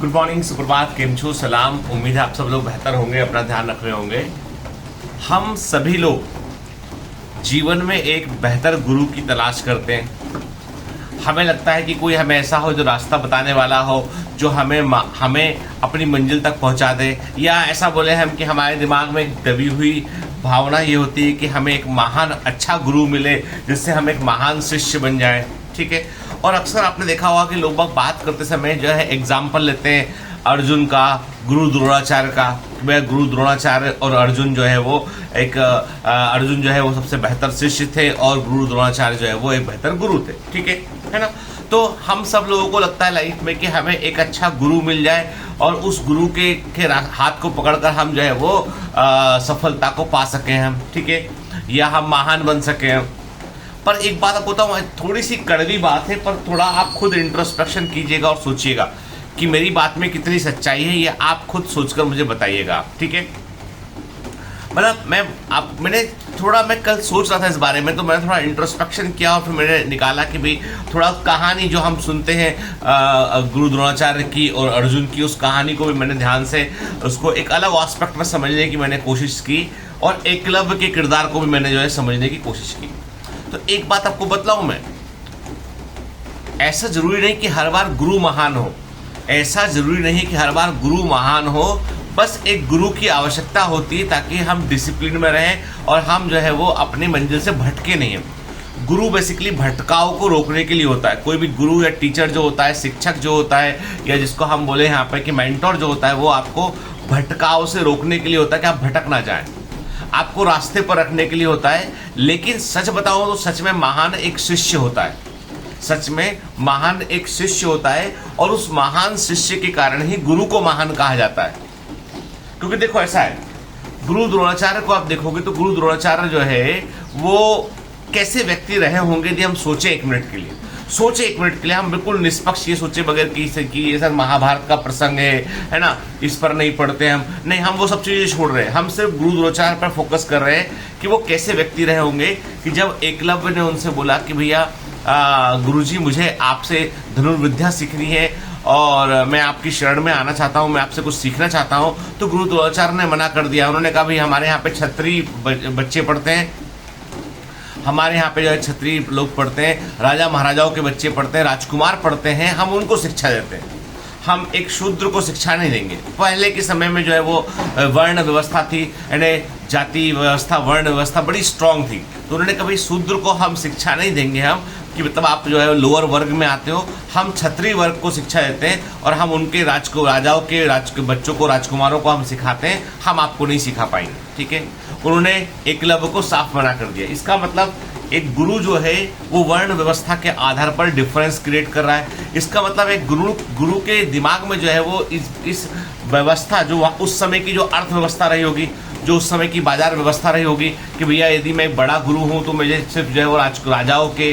Good morning, सुप्रभात, केम छो, सलाम। उम्मीद है आप सब लोग बेहतर होंगे, अपना ध्यान रख रहे होंगे। हम सभी लोग जीवन में एक बेहतर गुरु की तलाश करते हैं। हमें लगता है कि कोई हमें ऐसा हो जो रास्ता बताने वाला हो, जो हमें अपनी मंजिल तक पहुंचा दे, या ऐसा बोले हम कि हमारे दिमाग में एक दबी हुई भावना ये होती है कि हमें एक महान अच्छा गुरु मिले जिससे हम एक महान शिष्य बन जाएं। ठीक है। और अक्सर आपने देखा होगा कि लोग बात करते समय जो है एग्जाम्पल लेते हैं अर्जुन का, गुरु द्रोणाचार्य का। वह गुरु द्रोणाचार्य और अर्जुन जो है वो अर्जुन जो है वो सबसे बेहतर शिष्य थे और गुरु द्रोणाचार्य जो है वो एक बेहतर गुरु थे। ठीक है ना। तो हम सब लोगों को लगता है लाइफ में कि हमें एक अच्छा गुरु मिल जाए और उस गुरु के हाथ को पकड़कर हम जो है वो सफलता को पा सकें हम। ठीक है। या हम महान बन सकें। पर एक बात आपको बताऊं, थोड़ी सी कड़वी बात है, पर थोड़ा आप खुद इंट्रोस्पेक्शन कीजिएगा और सोचिएगा कि मेरी बात में कितनी सच्चाई है, ये आप खुद सोचकर मुझे बताइएगा। ठीक है। मतलब मैं कल सोच रहा था इस बारे में, तो मैंने थोड़ा इंट्रोस्पेक्शन किया और फिर मैंने निकाला कि भाई थोड़ा कहानी जो हम सुनते हैं गुरु द्रोणाचार्य की और अर्जुन की, उस कहानी को भी मैंने ध्यान से उसको एक अलग एस्पेक्ट में समझने की मैंने कोशिश की और एकलव्य के किरदार को भी मैंने जो है समझने की कोशिश की। तो एक बात आपको बतलाऊं मैं, ऐसा जरूरी नहीं कि हर बार गुरु महान हो, ऐसा जरूरी नहीं कि हर बार गुरु महान हो, बस एक गुरु की आवश्यकता होती है ताकि हम डिसिप्लिन में रहें और हम जो है वो अपनी मंजिल से भटके नहीं। गुरु बेसिकली भटकाव को रोकने के लिए होता है। कोई भी गुरु या टीचर जो होता है, शिक्षक जो होता है, या जिसको हम बोले यहाँ पे कि मेंटोर जो होता है, वो आपको भटकाव से रोकने के लिए होता है कि आप भटक ना जाएं, आपको रास्ते पर रखने के लिए होता है। लेकिन सच बताऊं तो सच में महान एक शिष्य होता है, सच में महान एक शिष्य होता है और उस महान शिष्य के कारण ही गुरु को महान कहा जाता है। क्योंकि देखो ऐसा है, गुरु द्रोणाचार्य को आप देखोगे तो गुरु द्रोणाचार्य जो है वो कैसे व्यक्ति रहे होंगे, यदि हम सोचे एक मिनट के लिए, हम बिल्कुल निष्पक्ष ये सोचे बगैर कि ये सर महाभारत का प्रसंग है ना, इस पर नहीं पढ़ते हम, नहीं, हम वो सब चीजें छोड़ रहे हैं, हम सिर्फ गुरु द्रोणाचार्य पर फोकस कर रहे हैं कि वो कैसे व्यक्ति रहे होंगे कि जब एकलव्य ने उनसे बोला कि भैया गुरुजी मुझे आपसे धनुर्विद्या सीखनी है और मैं आपकी शरण में आना चाहता हूँ, मैं आपसे कुछ सीखना चाहता हूँ, तो गुरु द्रोणाचार्य ने मना कर दिया। उन्होंने कहा भाई हमारे यहाँ पे क्षत्रिय बच्चे पढ़ते हैं, हमारे यहाँ पे जो है क्षत्रिय लोग पढ़ते हैं, राजा महाराजाओं के बच्चे पढ़ते हैं, राजकुमार पढ़ते हैं, हम उनको शिक्षा देते हैं, हम एक शूद्र को शिक्षा नहीं देंगे। पहले के समय में जो है वो वर्ण व्यवस्था थी, यानी जाति व्यवस्था, वर्ण व्यवस्था बड़ी स्ट्रांग थी। तो उन्होंने कभी शूद्र को हम शिक्षा नहीं देंगे, हम कि मतलब आप जो है लोअर वर्ग में आते हो, हम क्षत्रिय वर्ग को शिक्षा देते हैं और हम उनके राजाओं के बच्चों को, राजकुमारों को हम सिखाते हैं, हम आपको नहीं सिखा पाएंगे। ठीक है। उन्होंने एकलव्य को साफ मना कर दिया। इसका मतलब एक गुरु जो है वो वर्ण व्यवस्था के आधार पर डिफरेंस क्रिएट कर रहा है। इसका मतलब एक गुरु के दिमाग में जो है वो इस व्यवस्था जो उस समय की जो अर्थव्यवस्था रही होगी, जो उस समय की बाजार व्यवस्था रही होगी कि भैया यदि मैं बड़ा गुरु हूँ तो मुझे सिर्फ जो है वो राजाओं के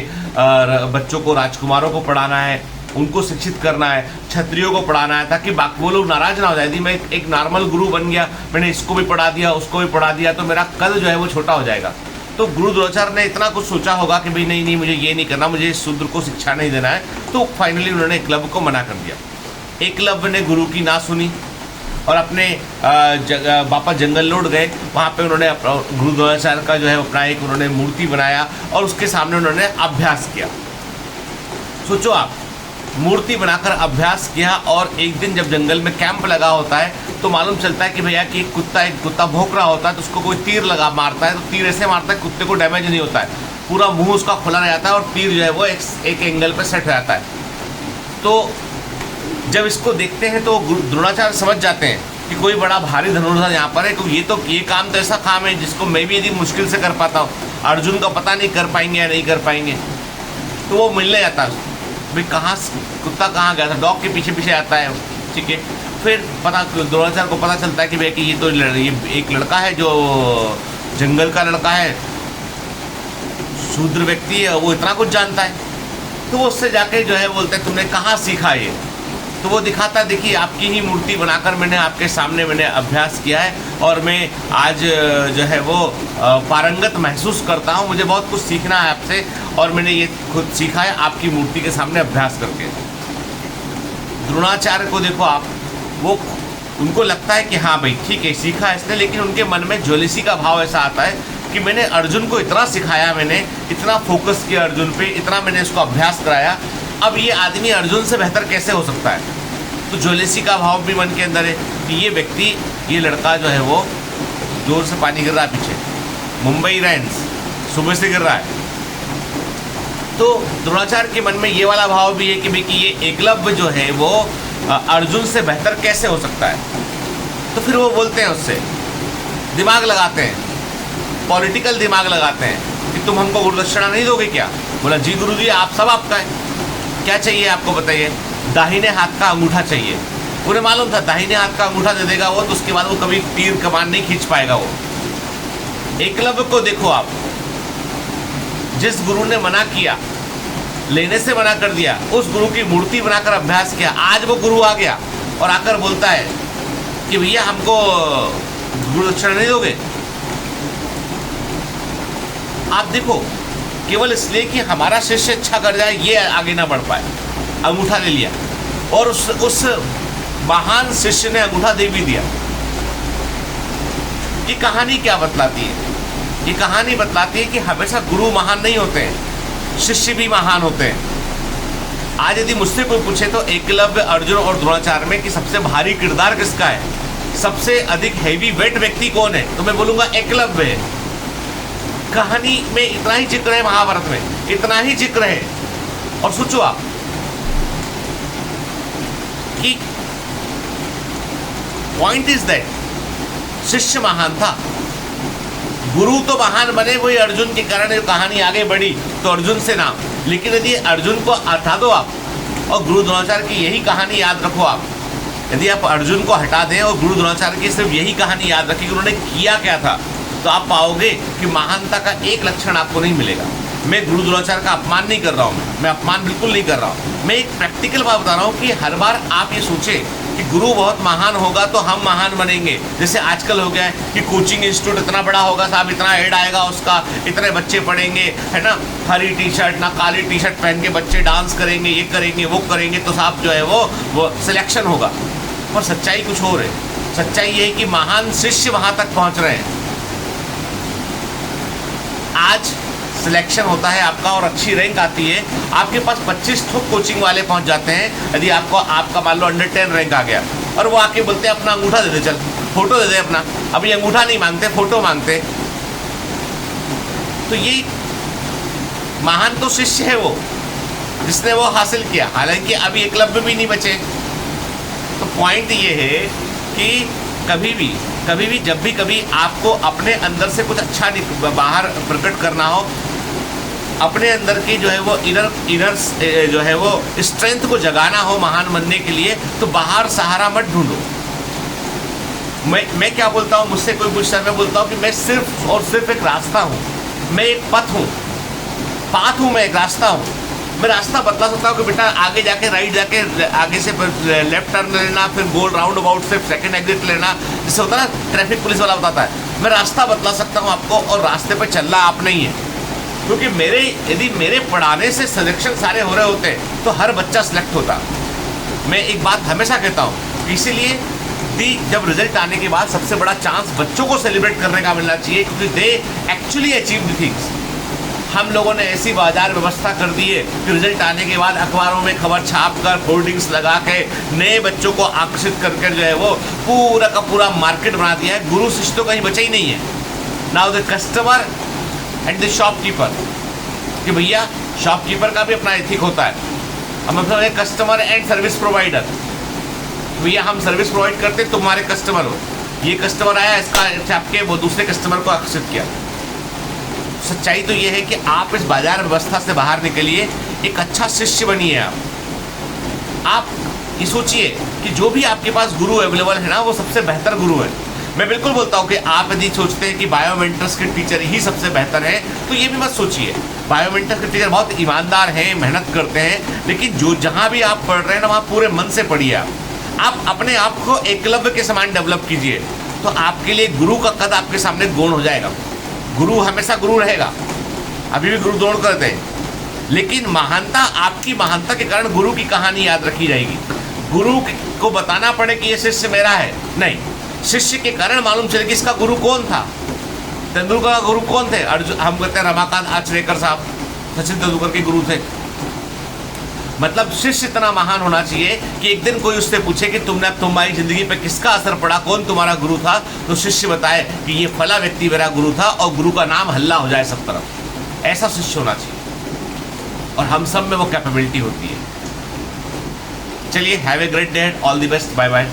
बच्चों को, राजकुमारों को पढ़ाना है, उनको शिक्षित करना है, क्षत्रियों को पढ़ाना है, ताकि वो लोग नाराज ना हो जाए। यदि मैं एक नॉर्मल गुरु बन गया, मैंने इसको भी पढ़ा दिया, उसको भी पढ़ा दिया, तो मेरा कद जो है वो छोटा हो जाएगा। तो गुरु द्रोणाचार्य ने इतना कुछ सोचा होगा कि भाई नहीं, मुझे ये नहीं करना, मुझे शूद्र को शिक्षा नहीं देना है, तो फाइनली उन्होंने एकलव्य को मना कर दिया। एकलव्य ने गुरु की ना सुनी और अपने वापस जंगल लौट गए। वहाँ पे उन्होंने गुरु द्रोणाचार्य का जो है अपना एक उन्होंने मूर्ति बनाया और उसके सामने उन्होंने अभ्यास किया। सोचो आप, मूर्ति बनाकर अभ्यास किया और एक दिन जब जंगल में कैंप लगा होता है तो मालूम चलता है कि भैया कि एक कुत्ता भौंक रहा होता है, तो उसको कोई तीर मारता है, तो तीर ऐसे मारता है कुत्ते को डैमेज नहीं होता है, पूरा मुंह उसका खुला रह जाता है और तीर जो है वो एक एंगल पे सेट हो जाता है। तो जब इसको देखते हैं तो द्रोणाचार्य समझ जाते हैं कि कोई बड़ा भारी धनुर्धर यहाँ पर है, क्योंकि ये काम तो ऐसा काम है जिसको मैं भी यदि मुश्किल से कर पाता हूँ, अर्जुन का पता नहीं कर पाएंगे या नहीं कर पाएंगे। तो वो मिलने जाता है भाई, कुत्ता कहाँ गया था, डॉग के पीछे पीछे आता है। ठीक है। फिर द्रोणाचार्य को पता चलता है कि भैया कि ये तो एक लड़का है जो जंगल का लड़का है, शूद्र व्यक्ति है, वो इतना कुछ जानता है। तो वो उससे जाके जो है बोलते हैं तुमने कहाँ सीखा ये, तो वो दिखाता है देखिए आपकी ही मूर्ति बनाकर मैंने आपके सामने अभ्यास किया है और मैं आज जो है वो पारंगत महसूस करता हूँ, मुझे बहुत कुछ सीखना है आपसे और मैंने ये खुद सीखा है आपकी मूर्ति के सामने अभ्यास करके। द्रोणाचार्य को देखो आप, वो उनको लगता है कि हाँ भाई ठीक है सीखा इसने, लेकिन उनके मन में ज्वेलिसी का भाव ऐसा आता है कि मैंने अर्जुन को इतना सिखाया, मैंने इतना फोकस किया अर्जुन पे, इतना मैंने इसको अभ्यास कराया, अब ये आदमी अर्जुन से बेहतर कैसे हो सकता है। तो ज्वेलिसी का भाव भी मन के अंदर है कि ये व्यक्ति, ये लड़का जो है वो जोर से पानी गिर रहा है पीछे, मुंबई रेंस सुबह से गिर रहा है। तो द्रोणाचार्य के मन में ये वाला भाव भी है कि भाई कि ये एकलव्य जो है वो अर्जुन से बेहतर कैसे हो सकता है। तो फिर वो बोलते हैं उससे, दिमाग लगाते हैं, पॉलिटिकल दिमाग लगाते हैं कि तुम हमको गुरुदक्षिणा नहीं दोगे क्या। बोला जी गुरुजी आप सब आपका है, क्या चाहिए आपको बताइए। दाहिने हाथ का अंगूठा चाहिए। उन्हें मालूम था दाहिने हाथ का अंगूठा दे देगा वो तो उसके बाद वो कभी तीर कमान नहीं खींच पाएगा वो। एकलव्य को देखो आप, जिस गुरु ने मना किया, लेने से मना कर दिया, उस गुरु की मूर्ति बनाकर अभ्यास किया, आज वो गुरु आ गया और आकर बोलता है कि भैया हमको गुरुदक्षिणा नहीं दोगे। आप देखो, केवल इसलिए कि हमारा शिष्य अच्छा कर जाए ये आगे ना बढ़ पाए, अंगूठा ले लिया और उस महान शिष्य ने अंगूठा दे भी दिया। ये कहानी क्या बतलाती है? ये कहानी बतलाती है कि हमेशा गुरु महान नहीं होते हैं, शिष्य भी महान होते हैं। आज यदि मुझसे कोई पूछे तो एकलव्य, अर्जुन और द्रोणाचार्य में कि सबसे भारी किरदार किसका है, सबसे अधिक हैवी वेट व्यक्ति कौन है, तो मैं बोलूंगा एकलव्य है। कहानी में इतना ही जिक्र है, महाभारत में इतना ही जिक्र है। और सोचो आप कि पॉइंट इज दैट शिष्य महान था, गुरु तो महान बने वही अर्जुन के कारण जो कहानी आगे बढ़ी तो अर्जुन से नाम। लेकिन यदि अर्जुन को हटा दो आप और गुरु द्रोणाचार्य की यही कहानी याद रखो आप, यदि आप अर्जुन को हटा दें और गुरु द्रोणाचार्य की सिर्फ यही कहानी याद रखें कि उन्होंने किया क्या था, तो आप पाओगे कि महानता का एक लक्षण आपको नहीं मिलेगा। मैं गुरु द्रोणाचार्य का अपमान नहीं कर रहा हूँ, मैं अपमान बिल्कुल नहीं कर रहा हूँ। मैं एक प्रैक्टिकल बात बता रहा हूँ कि हर बार आप ये सोचें कि गुरु बहुत महान होगा तो हम महान बनेंगे। जैसे आजकल हो गया है कि कोचिंग इंस्टीट्यूट इतना बड़ा होगा साहब, इतना एड आएगा उसका, इतने बच्चे पढ़ेंगे, है ना, हरी टी शर्ट ना काली टी शर्ट पहन के बच्चे डांस करेंगे, ये करेंगे वो करेंगे, तो साहब जो है वो सिलेक्शन होगा। और सच्चाई कुछ और है। सच्चाई ये है कि महान शिष्य वहां तक पहुंच रहे हैं। आज सिलेक्शन होता है आपका और अच्छी रैंक आती है, आपके पास 25 ठोक कोचिंग वाले पहुंच जाते हैं। यदि आपका मान लो अंडर 10 रैंक आ गया और वो आके बोलते हैं अपना अंगूठा दे दे, चल फोटो दे दे अपना। अभी अंगूठा नहीं मांगते, फोटो मांगते। तो ये महान तो शिष्य है वो, जिसने वो हासिल किया। हालांकि अभी एकलव्य भी नहीं बचे। तो पॉइंट ये है कि कभी भी जब भी कभी आपको अपने अंदर से कुछ अच्छा बाहर प्रकट करना हो, अपने अंदर की जो है वो इनर जो है वो स्ट्रेंथ को जगाना हो महान बनने के लिए, तो बाहर सहारा मत ढूंढो। मैं क्या बोलता हूँ, मुझसे कोई पूछता है, मैं बोलता हूँ कि मैं सिर्फ और सिर्फ एक रास्ता हूँ, मैं एक पथ हूँ, मैं एक रास्ता हूँ। मैं रास्ता बतला सकता हूँ कि बेटा आगे जाके राइट जाके आगे से लेफ्ट टर्न लेना, फिर गोल राउंड अबाउट से सेकंड एग्जिट लेना, जिससे होता है ना ट्रैफिक पुलिस वाला बताता है। मैं रास्ता बतला सकता हूँ आपको, और रास्ते पर चलना आप नहीं है। क्योंकि यदि मेरे पढ़ाने से सिलेक्शन सारे हो रहे होते तो हर बच्चा सिलेक्ट होता। मैं एक बात हमेशा कहता हूँ, इसीलिए जब रिजल्ट आने के बाद सबसे बड़ा चांस बच्चों को सेलिब्रेट करने का मिलना चाहिए, क्योंकि they actually achieve the things. हम लोगों ने ऐसी बाजार व्यवस्था कर दी है कि रिजल्ट आने के बाद अखबारों में खबर छाप कर, होर्डिंग्स लगा के नए बच्चों को आकर्षित करके जो है वो पूरा का पूरा मार्केट बना दिया है। गुरु शिष्य तो कहीं बचा ही नहीं है। Now the customer and the shopkeeper, कि भैया शॉपकीपर का भी अपना एथिक होता है। अब मतलब कस्टमर एंड सर्विस प्रोवाइडर, भैया हम सर्विस प्रोवाइड करते, तुम्हारे कस्टमर हो। ये कस्टमर आया, इसका छाप के वो दूसरे कस्टमर को आकर्षित किया। सच्चाई तो ये है कि आप इस बाजार व्यवस्था से बाहर निकलिए, एक अच्छा शिष्य बनिए। आप ये सोचिए कि जो भी आपके पास गुरु अवेलेबल है ना, वो सबसे बेहतर गुरु है। मैं बिल्कुल बोलता हूँ कि आप यदि सोचते हैं कि बायोमेंटर्स के टीचर ही सबसे बेहतर है, तो ये भी मत सोचिए। बायोमेंटर्स के टीचर बहुत ईमानदार हैं, मेहनत करते हैं, लेकिन जो जहाँ भी आप पढ़ रहे हैं ना, वहाँ पूरे मन से पढ़िए। आप अपने आप को एकलव्य के समान डेवलप कीजिए, तो आपके लिए गुरु का कद आपके सामने गौण हो जाएगा। गुरु हमेशा गुरु रहेगा, अभी भी गुरु दौड़ करते हैं, लेकिन महानता, आपकी महानता के कारण गुरु की कहानी याद रखी जाएगी। गुरु को बताना पड़े कि ये शिष्य मेरा है, नहीं, शिष्य के कारण मालूम चले कि इसका गुरु कौन था। तेंदुलकर का गुरु कौन थे? अर्जुन, हम कहते हैं रमाकांत आचरेकर साहब सचिन तेंदुलकर के गुरु थे। मतलब शिष्य इतना महान होना चाहिए कि एक दिन कोई उससे पूछे कि तुम्हारी जिंदगी पे किसका असर पड़ा, कौन तुम्हारा गुरु था, तो शिष्य बताए कि ये फला व्यक्ति मेरा गुरु था, और गुरु का नाम हल्ला हो जाए सब तरफ। ऐसा शिष्य होना चाहिए, और हम सब में वो कैपेबिलिटी होती है। चलिए, have a great day, all the best, bye bye.